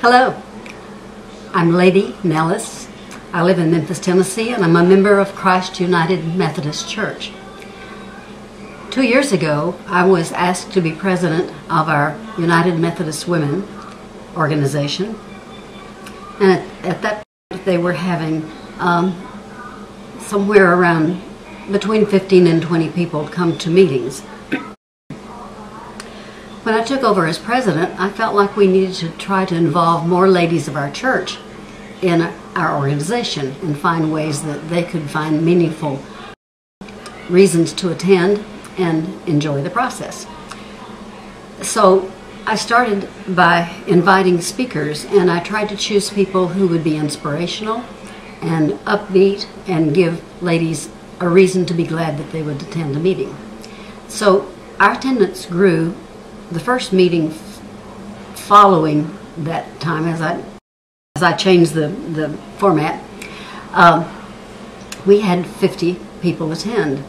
Hello, I'm Lady Nellis. I live in Memphis, Tennessee, and I'm a member of Christ United Methodist Church. 2 years ago, I was asked to be president of our United Methodist Women organization, and at that point they were having somewhere around between 15 and 20 people come to meetings. When I took over as president, I felt like we needed to try to involve more ladies of our church in our organization and find ways that they could find meaningful reasons to attend and enjoy the process. So I started by inviting speakers, and I tried to choose people who would be inspirational and upbeat and give ladies a reason to be glad that they would attend a meeting. So our attendance grew. The first meeting following that time, as I changed the format, we had 50 people attend,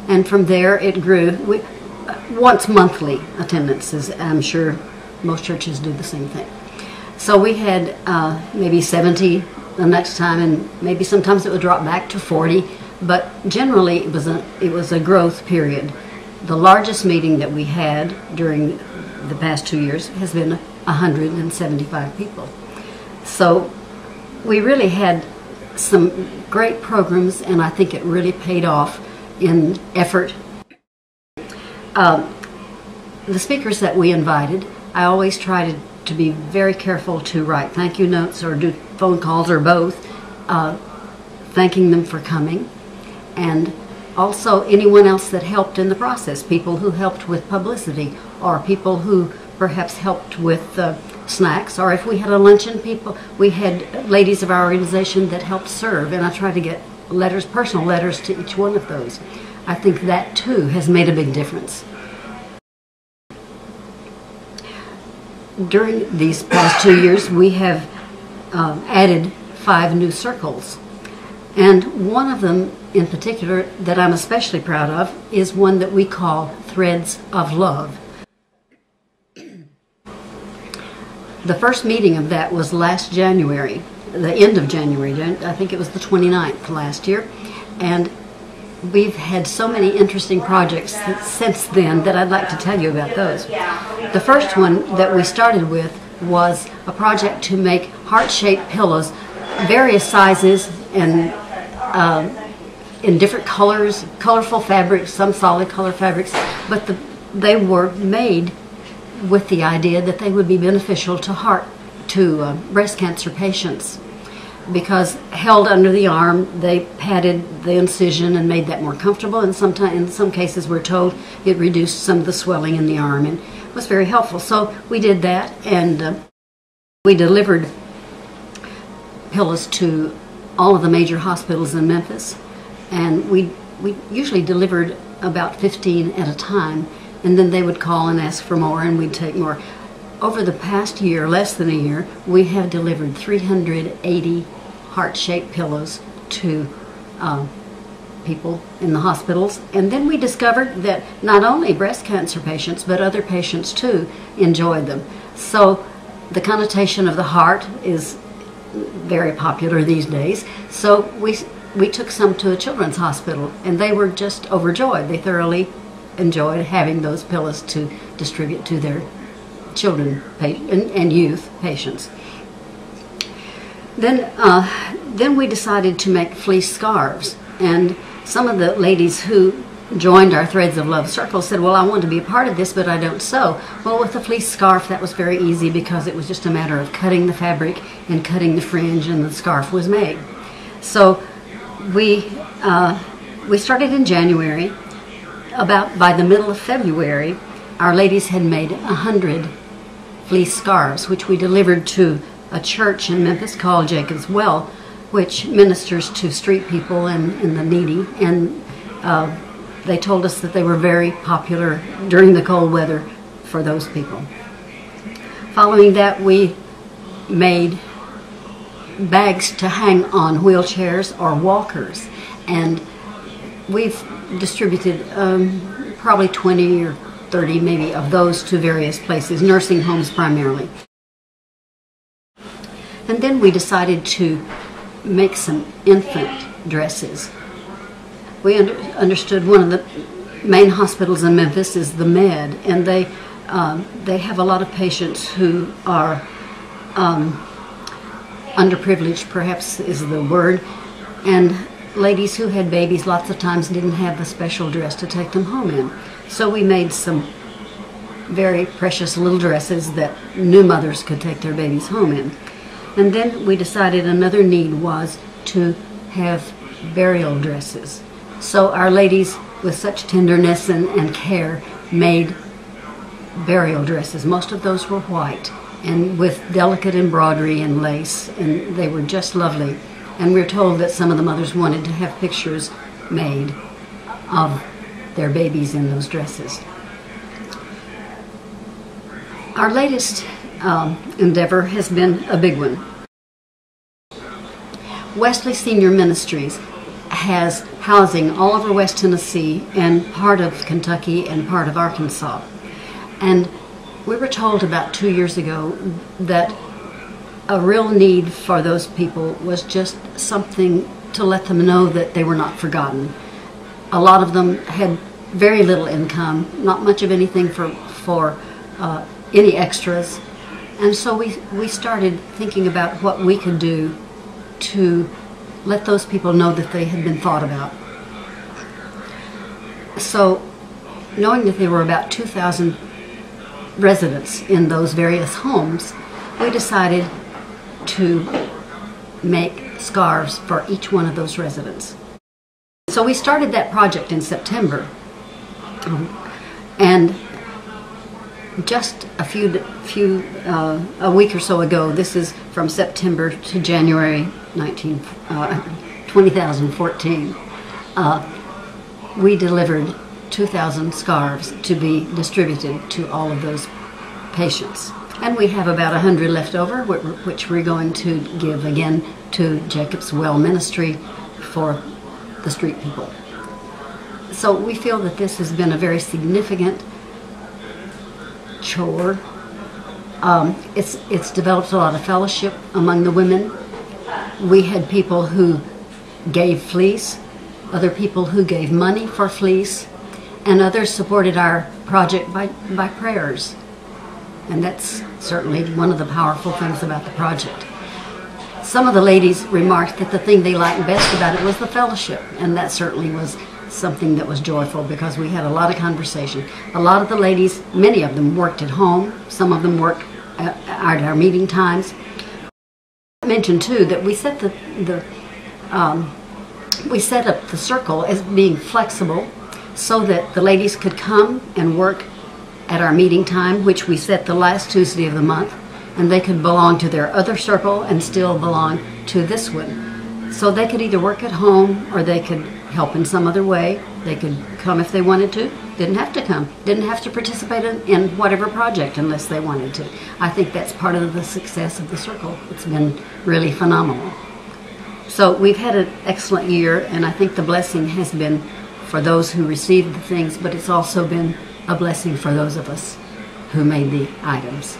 and from there it grew. Once monthly attendances, I'm sure most churches do the same thing. So we had maybe 70 the next time, and maybe sometimes it would drop back to 40, but generally it was a growth period. The largest meeting that we had during the past 2 years has been 175 people. So we really had some great programs, and I think it really paid off in effort. The speakers that we invited, I always tried to be very careful to write thank you notes or do phone calls or both, thanking them for coming, and also anyone else that helped in the process, people who helped with publicity, or people who perhaps helped with snacks, or if we had a luncheon, we had ladies of our organization that helped serve, and I tried to get letters, personal letters to each one of those. I think that too has made a big difference. During these past 2 years, we have added 5 new circles, and one of them in particular that I'm especially proud of is one that we call Threads of Love. The first meeting of that was last January, the end of January, I think it was the 29th last year, and we've had so many interesting projects since then that I'd like to tell you about those. The first one that we started with was a project to make heart-shaped pillows, various sizes and in different colors, colorful fabrics, some solid color fabrics, but they were made with the idea that they would be beneficial to breast cancer patients, because held under the arm, they padded the incision and made that more comfortable, and in some cases we're told it reduced some of the swelling in the arm, and it was very helpful. So we did that, and we delivered pillows to all of the major hospitals in Memphis, and we usually delivered about 15 at a time, and then they would call and ask for more, and we'd take more. Over the past year, less than a year, we have delivered 380 heart-shaped pillows to people in the hospitals. And then we discovered that not only breast cancer patients, but other patients too enjoyed them. So the connotation of the heart is very popular these days. So we took some to a children's hospital, and they were just overjoyed. They thoroughly enjoyed having those pillows to distribute to their children and youth patients. Then we decided to make fleece scarves, and some of the ladies who joined our Threads of Love circle said, well, I want to be a part of this, but I don't sew. Well, with the fleece scarf, that was very easy, because it was just a matter of cutting the fabric and cutting the fringe, and the scarf was made. So we started in January. By the middle of February, our ladies had made 100 fleece scarves, which we delivered to a church in Memphis called Jacob's Well, which ministers to street people and the needy, and they told us that they were very popular during the cold weather for those people. Following that, we made bags to hang on wheelchairs or walkers, and we've distributed probably 20 or 30 maybe of those to various places, nursing homes primarily. And then we decided to make some infant dresses. We understood one of the main hospitals in Memphis is the Med, and they have a lot of patients who are underprivileged, perhaps is the word, and ladies who had babies lots of times didn't have a special dress to take them home in. So we made some very precious little dresses that new mothers could take their babies home in. And then we decided another need was to have burial dresses. So our ladies, with such tenderness and care, made burial dresses. Most of those were white and with delicate embroidery and lace, and they were just lovely. And we're told that some of the mothers wanted to have pictures made of their babies in those dresses. Our latest endeavor has been a big one. Wesley Senior Ministries has housing all over West Tennessee and part of Kentucky and part of Arkansas. And we were told about 2 years ago that a real need for those people was just something to let them know that they were not forgotten. A lot of them had very little income, not much of anything for any extras. And so we started thinking about what we could do to let those people know that they had been thought about. So, knowing that there were about 2,000 residents in those various homes, we decided to make scarves for each one of those residents. So we started that project in September, and just a week or so ago, this is from September to January 2014, we delivered 2,000 scarves to be distributed to all of those patients. And we have about 100 left over, which we're going to give again to Jacob's Well Ministry for the street people. So we feel that this has been a very significant chore. It's developed a lot of fellowship among the women. We had people who gave fleece, other people who gave money for fleece, and others supported our project by prayers. And that's certainly one of the powerful things about the project. Some of the ladies remarked that the thing they liked best about it was the fellowship, and that certainly was something that was joyful because we had a lot of conversation. A lot of the ladies, many of them worked at home, some of them worked at our meeting times. I mentioned too that we set up the circle as being flexible so that the ladies could come and work at our meeting time, which we set the last Tuesday of the month, and they could belong to their other circle and still belong to this one. So they could either work at home or they could help in some other way. They could come if they wanted to, didn't have to come, didn't have to participate in whatever project unless they wanted to. I think that's part of the success of the circle. It's been really phenomenal. So we've had an excellent year, and I think the blessing has been for those who received the things, but it's also been a blessing for those of us who made the items.